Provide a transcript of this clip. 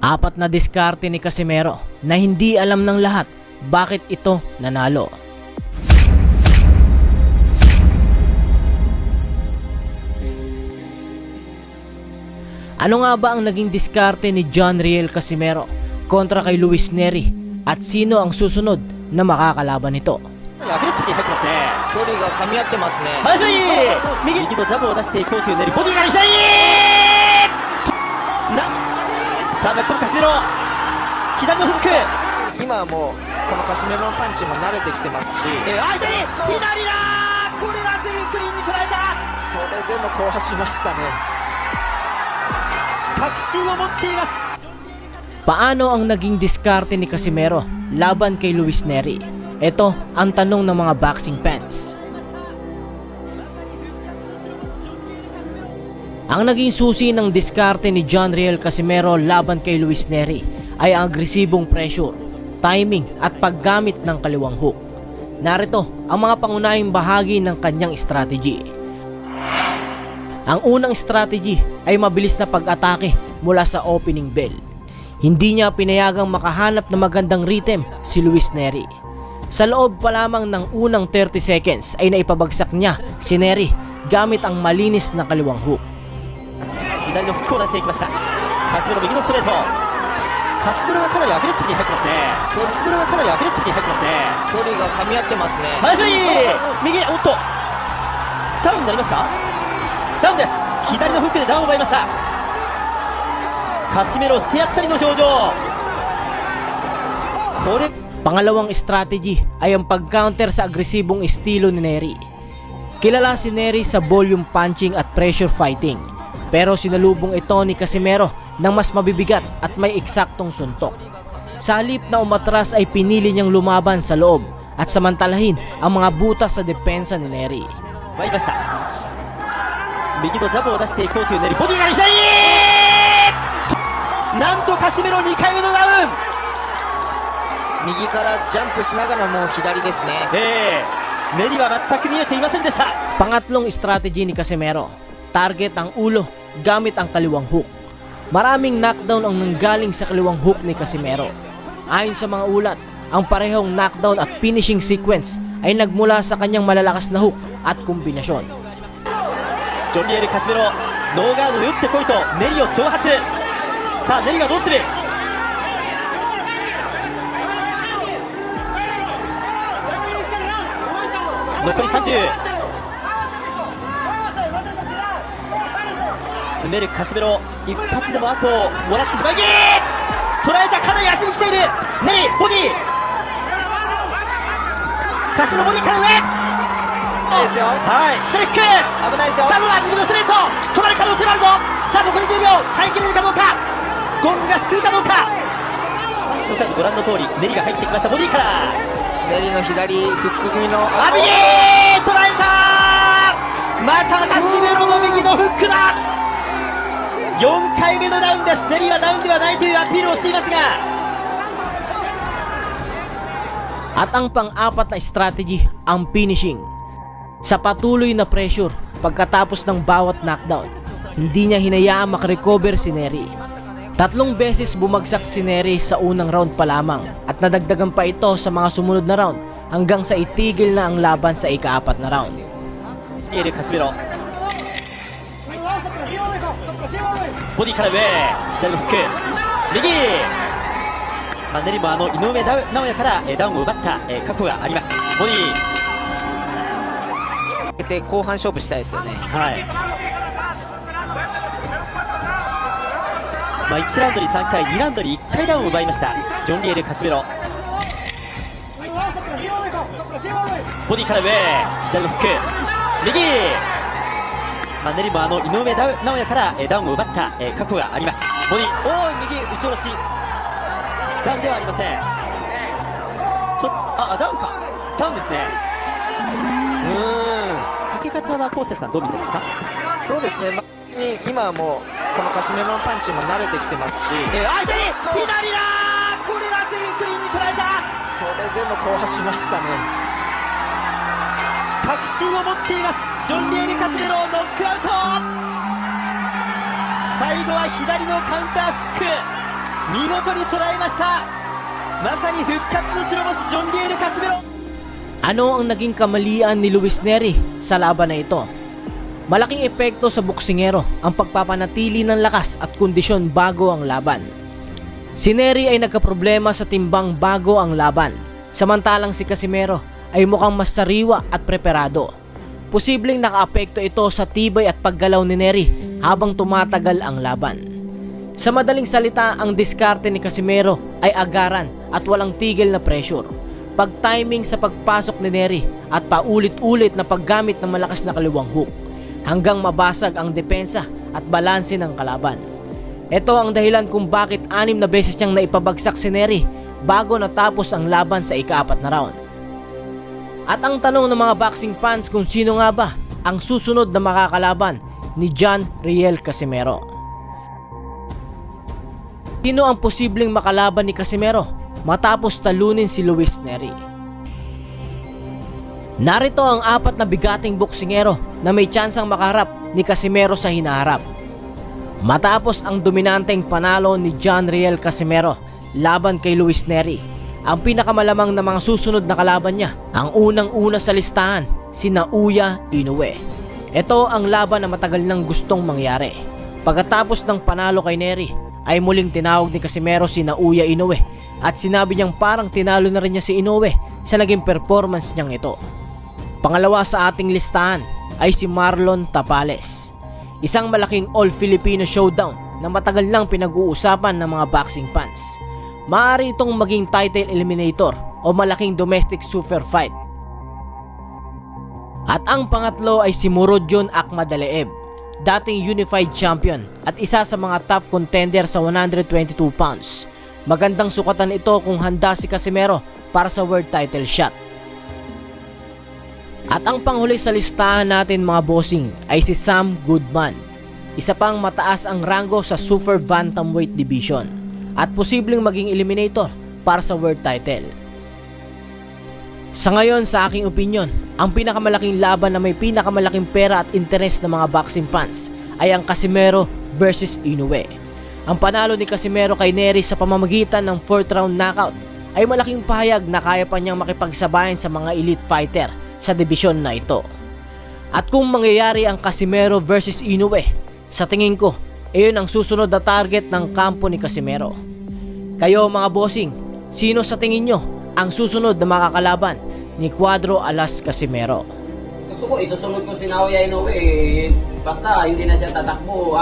Apat na diskarte ni Casimero na hindi alam ng lahat bakit ito nanalo. Ano nga ba ang naging diskarte ni John Riel Casimero kontra kay Luis Neri at sino ang susunod na makakalaban nito? アグレッシブに入ってますね。距離が噛み合ってますね。はい、右のジャブを出していこうというネリ、ボディから左さあバックのカシメロ、左のフック。今はもうこのカシメロのパンチも慣れてきてますし、左だ、これは全員クリーンに捉えた。それでもこう走りましたね。確信を持っています。 Paano ang naging diskarte ni Casimero laban kay Luis Neri? Ito ang tanong ng mga boxing fans. Ang naging susi ng diskarte ni John Riel Casimero laban kay Luis Neri ay ang agresibong pressure, timing at paggamit ng kaliwang hook. Narito ang mga pangunahing bahagi ng kanyang strategy. Ang unang strategy ay mabilis na pag-atake mula sa opening bell. Hindi niya pinayagang makahanap ng magandang rhythm si Luis Neri. Sa loob pa lamang ng unang 30 seconds ay naipabagsak niya si Neri gamit ang malinis na kaliwang hook. 左のフックを出していきました。カシメロ右のストレート。カシメロがかなりアグレッシブに入ってますね。カシメロがかなりアグレッシブに入ってますね。距離が噛み合ってますね。はい、右、おっとダウンになりますか。ダウンです。左のフックでダウンを奪いました。カシメロ捨てやったりの表情。これ Pangalawang strategy ay ang pag-counter sa agresibong estilo ni Neri. Kilala si Neri sa volume punching at pressure fighting, pero sinalubong ito ni Casimero ng mas mabibigat at may eksaktong suntok. Sa halip na umatras ay pinili niyang lumaban sa loob at samantalahin ang mga butas sa depensa ni Neri. 奪いました。右のジャブを出していこうというネリ、ボディから左。なんとカシメロ2回目のダウン。 右からジャンプしながらもう左ですね。ネリは全く見えていませんでした。 Pangatlong strategy ni Casimero, target ang ulo gamit ang kaliwang hook. Maraming knockdown ang nanggaling sa kaliwang hook ni Casimero. Ayon sa mga ulat, ang parehong knockdown at finishing sequence ay nagmula sa kanyang malalakas na hook at kombinasyon. ジョン・リエル・カシメロ、ノーガードで打ってこいとネリを挑発。さあネリはどうする。 残り30。詰めるカシメロ、一発でも後をもらってしまい、捉えた。かなり足に来ているネリ、ボディ。カシメロボディから上。いいですよ。はい、左フック。危ないですよ。さあどうだ、右のストレート。止まる可能性もあるぞ。さあ残り10秒、耐えきれるかどうか。ゴングが救うかどうか。その数ご覧の通り、ネリが入ってきました。ボディからネリの左フック気味の右捉えた。またカシメロの右のフックだ。4回目のダウンです。ネリはダウンではないというアピールをしていますが、 At ang pang-apat na strategy, ang finishing. Sa patuloy na pressure pagkatapos ng bawat knockdown, hindi niya hinayaan makarecover si Neri. 3 beses bumagsak si Neri sa unang round pa lamang at nadagdagan pa ito sa mga sumunod na round hanggang sa itigil na ang laban sa ika-4 na round. 見えるカシメロ、ボディから上、左のフック、右。ネリも井上尚弥からダウンを奪った過去があります。ボディで後半勝負したいですよね。はい。1ラウンドに3回、2ラウンドに1回ダウンを奪いましたジョン・リエル・カシメロ。ボディから上、左のフック、右。ネリも井上尚弥からダウンを奪った過去があります。ボディ、右打ち下ろし、ダウンではありません。ダウンか、ダウンですね。受け方は昴生さんどう見てますか。そうですね。今はもうこのカシメロのパンチも慣れてきてますし、左だ。これは全員クリーンに捉えた。それでもこう走りましたね。確信を持っています。ジョン・リエル・カシメロをノックアウト。最後は左のカウンターフック。見事に捉えました。まさに復活の白星ジョンリエル・カシメロ。 Ano ang naging kamalian ni Luis Neri sa laban na ito? Malaking epekto sa boksingero ang pagpapanatili ng lakas at kondisyon bago ang laban. Si Neri ay nagkaproblema sa timbang bago ang laban, samantalang si Casimero ay mukhang mas sariwa at preparado. Posibleng nakaapekto ito sa tibay at paggalaw ni Neri habang tumatagal ang laban. Sa madaling salita, ang diskarte ni Casimero ay agaran at walang tigil na pressure. Pag-timing sa pagpasok ni Neri at paulit-ulit na paggamit ng malakas na kaliwang hook hanggang mabasag ang depensa at balanse ng kalaban. Ito ang dahilan kung bakit 6 na beses niyang naipabagsak si Neri bago natapos ang laban sa ika-4 na round. At ang tanong ng mga boxing fans kung sino nga ba ang susunod na makakalaban ni John Riel Casimero. Sino ang posibleng makalaban ni Casimero matapos talunin si Luis Neri? Narito ang 4 na bigating boksingero na may tsansang makaharap ni Casimero sa hinaharap. Matapos ang dominanteng panalo ni John Riel Casimero laban kay Luis Neri, ang pinakamalamang na mga susunod na kalaban niya, ang unang-una sa listahan, si Naoya Inoue. Ito ang laban na matagal nang gustong mangyari. Pagkatapos ng panalo kay Neri, ay muling tinawag ni Casimero si Naoya Inoue at sinabi niyang parang tinalo na rin niya si Inoue sa naging performance niyang ito. Pangalawa sa ating listahan ay si Marlon Tapales, isang malaking all-Filipino showdown na matagal lang pinag-uusapan ng mga boxing fans. Maaari itong maging title eliminator o malaking domestic super fight. At ang pangatlo ay si Murodjon Akhmadaliev, dating unified champion at isa sa mga top contender sa 122 pounds. Magandang sukatan ito kung handa si Casimero para sa world title shot. At ang panghuli sa listahan natin mga bossing ay si Sam Goodman, isa pang mataas ang rango sa super bantamweight division at posibleng maging eliminator para sa world title. Sa ngayon, sa aking opinion, ang pinakamalaking laban na may pinakamalaking pera at interes ng mga boxing fans ay ang Casimero versus Inoue. Ang panalo ni Casimero kay Neri sa pamamagitan ng 4th round knockout ay malaking pahayag na kaya pa niyang makipagsabayan sa mga elite fighter sa dibisyon na ito. At kung mangyayari ang Casimero versus Inoue, sa tingin ko, iyon ang susunod na target ng kampo ni Casimero. Kayo mga bossing, sino sa tingin nyo ang susunod na makakalaban ni Cuadro Alas Casimero? Gusto ko isusunod ko si Naoya Inoue. Basta hindi na siya tatakbo.